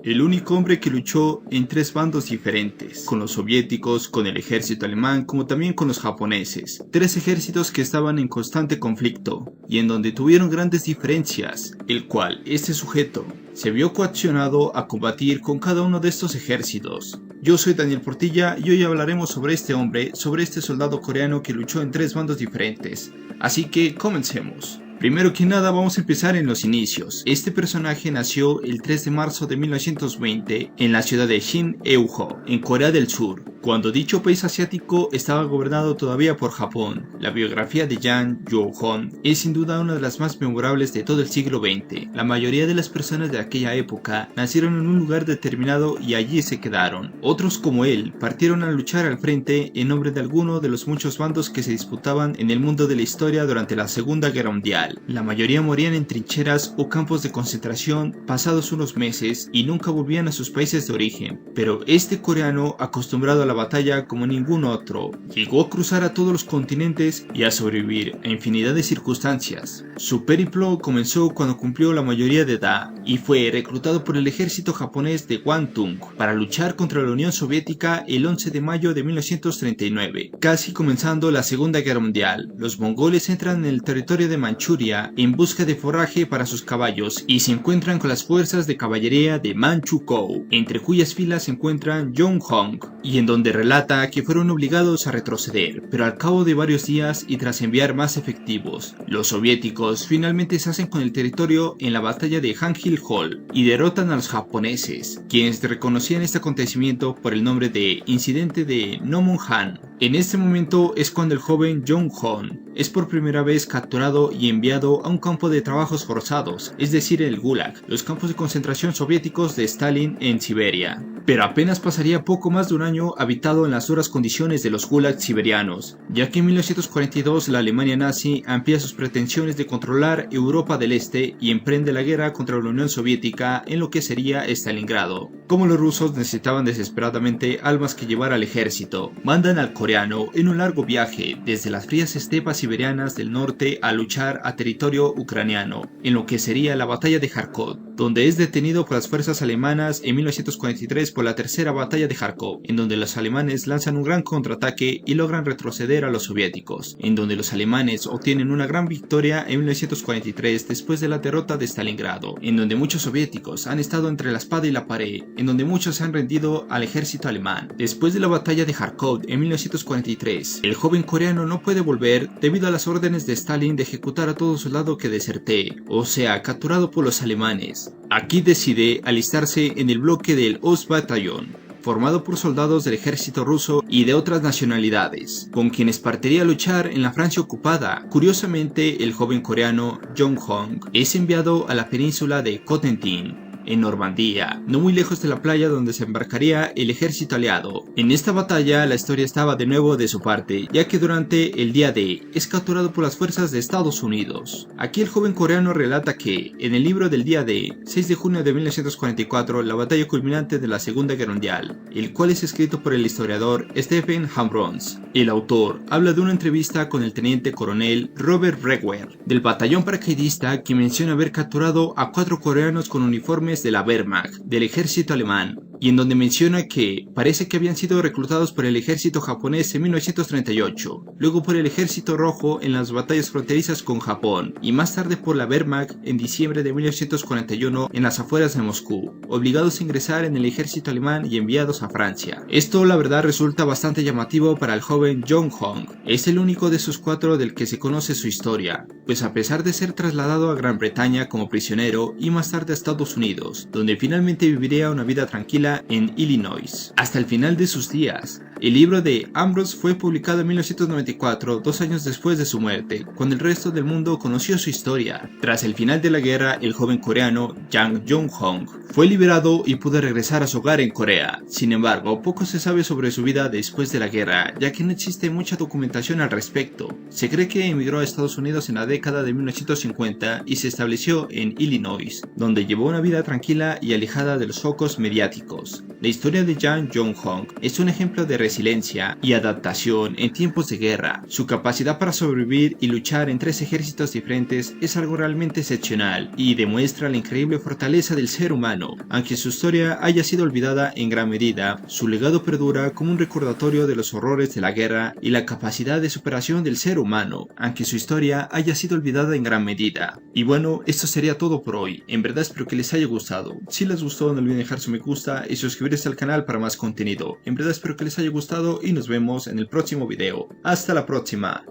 El único hombre que luchó en tres bandos diferentes, con los soviéticos, con el ejército alemán, como también con los japoneses. Tres ejércitos que estaban en constante conflicto, y en donde tuvieron grandes diferencias, el cual este sujeto se vio coaccionado a combatir con cada uno de estos ejércitos. Yo soy Daniel Portilla y hoy hablaremos sobre este hombre, sobre este soldado coreano que luchó en tres bandos diferentes. Así que comencemos. Primero que nada vamos a empezar en los inicios. Este personaje nació el 3 de marzo de 1920 en la ciudad de Shin-Eugeo, en Corea del Sur, cuando dicho país asiático estaba gobernado todavía por Japón. La biografía de Jang Joo-hong es sin duda una de las más memorables de todo el siglo XX. La mayoría de las personas de aquella época nacieron en un lugar determinado y allí se quedaron. Otros como él partieron a luchar al frente en nombre de alguno de los muchos bandos que se disputaban en el mundo de la historia durante la Segunda Guerra Mundial. La mayoría morían en trincheras o campos de concentración pasados unos meses y nunca volvían a sus países de origen, pero este coreano, acostumbrado a la batalla como ningún otro, llegó a cruzar a todos los continentes y a sobrevivir a infinidad de circunstancias. Su periplo comenzó cuando cumplió la mayoría de edad y fue reclutado por el ejército japonés de Kwantung para luchar contra la Unión Soviética el 11 de mayo de 1939. Casi comenzando la Segunda Guerra Mundial, los mongoles entran en el territorio de Manchuria en busca de forraje para sus caballos y se encuentran con las fuerzas de caballería de Manchukuo, entre cuyas filas se encuentran Jong-hong, y en donde relata que fueron obligados a retroceder, pero al cabo de varios días y tras enviar más efectivos, los soviéticos finalmente se hacen con el territorio en la batalla de Hangil Hall y derrotan a los japoneses, quienes reconocían este acontecimiento por el nombre de Incidente de Nomonhan. En este momento es cuando el joven Jong-hong es por primera vez capturado y enviado a un campo de trabajos forzados, es decir el Gulag, los campos de concentración soviéticos de Stalin en Siberia. Pero apenas pasaría poco más de un año habitado en las duras condiciones de los Gulags siberianos, ya que en 1942 la Alemania nazi amplía sus pretensiones de controlar Europa del Este y emprende la guerra contra la Unión Soviética en lo que sería Stalingrado. Como los rusos necesitaban desesperadamente almas que llevar al ejército, mandan al coreano en un largo viaje desde las frías estepas siberianas del norte a luchar a territorio ucraniano, en lo que sería la batalla de Kharkov, donde es detenido por las fuerzas alemanas en 1943 por la tercera batalla de Kharkov, en donde los alemanes lanzan un gran contraataque y logran retroceder a los soviéticos, en donde los alemanes obtienen una gran victoria en 1943 después de la derrota de Stalingrado, en donde muchos soviéticos han estado entre la espada y la pared, en donde muchos se han rendido al ejército alemán. Después de la batalla de Kharkov en 1943, el joven coreano no puede volver debido a las órdenes de Stalin de ejecutar a todo soldado que deserte, o sea, capturado por los alemanes. Aquí decide alistarse en el bloque del Ostbataillon, formado por soldados del ejército ruso y de otras nacionalidades, con quienes partiría a luchar en la Francia ocupada. Curiosamente, el joven coreano Jong-hong es enviado a la península de Cotentin, en Normandía, no muy lejos de la playa donde se embarcaría el ejército aliado. En esta batalla la historia estaba de nuevo de su parte, ya que durante el día D es capturado por las fuerzas de Estados Unidos. Aquí el joven coreano relata que, en el libro del día D, 6 de junio de 1944, la batalla culminante de la Segunda Guerra Mundial, el cual es escrito por el historiador Stephen Hambrons. El autor habla de una entrevista con el teniente coronel Robert Brewer, del batallón paracaidista, que menciona haber capturado a 4 coreanos con uniformes de la Wehrmacht, del ejército alemán, y en donde menciona que parece que habían sido reclutados por el ejército japonés en 1938, luego por el ejército rojo en las batallas fronterizas con Japón, y más tarde por la Wehrmacht en diciembre de 1941 en las afueras de Moscú, obligados a ingresar en el ejército alemán y enviados a Francia. Esto la verdad resulta bastante llamativo para el joven Jong-hong. Es el único de sus 4 del que se conoce su historia, pues a pesar de ser trasladado a Gran Bretaña como prisionero y más tarde a Estados Unidos, donde finalmente viviría una vida tranquila en Illinois, hasta el final de sus días. El libro de Ambrose fue publicado en 1994, 2 años después de su muerte, cuando el resto del mundo conoció su historia. Tras el final de la guerra, el joven coreano Jang Jong-hong fue liberado y pudo regresar a su hogar en Corea. Sin embargo, poco se sabe sobre su vida después de la guerra, ya que no existe mucha documentación al respecto. Se cree que emigró a Estados Unidos en la década de 1950 y se estableció en Illinois, donde llevó una vida tranquila y alejada de los focos mediáticos. La historia de Jang Jong-hong es un ejemplo de resiliencia y adaptación en tiempos de guerra. Su capacidad para sobrevivir y luchar en 3 ejércitos diferentes es algo realmente excepcional y demuestra la increíble fortaleza del ser humano. Aunque su historia haya sido olvidada en gran medida, su legado perdura como un recordatorio de los horrores de la guerra y la capacidad de superación del ser humano, aunque su historia haya sido olvidada en gran medida. Y bueno, esto sería todo por hoy. En verdad espero que les haya gustado. Si les gustó, no olviden dejar su me gusta y suscribirse al canal para más contenido. En verdad espero que les haya gustado y nos vemos en el próximo video. Hasta la próxima.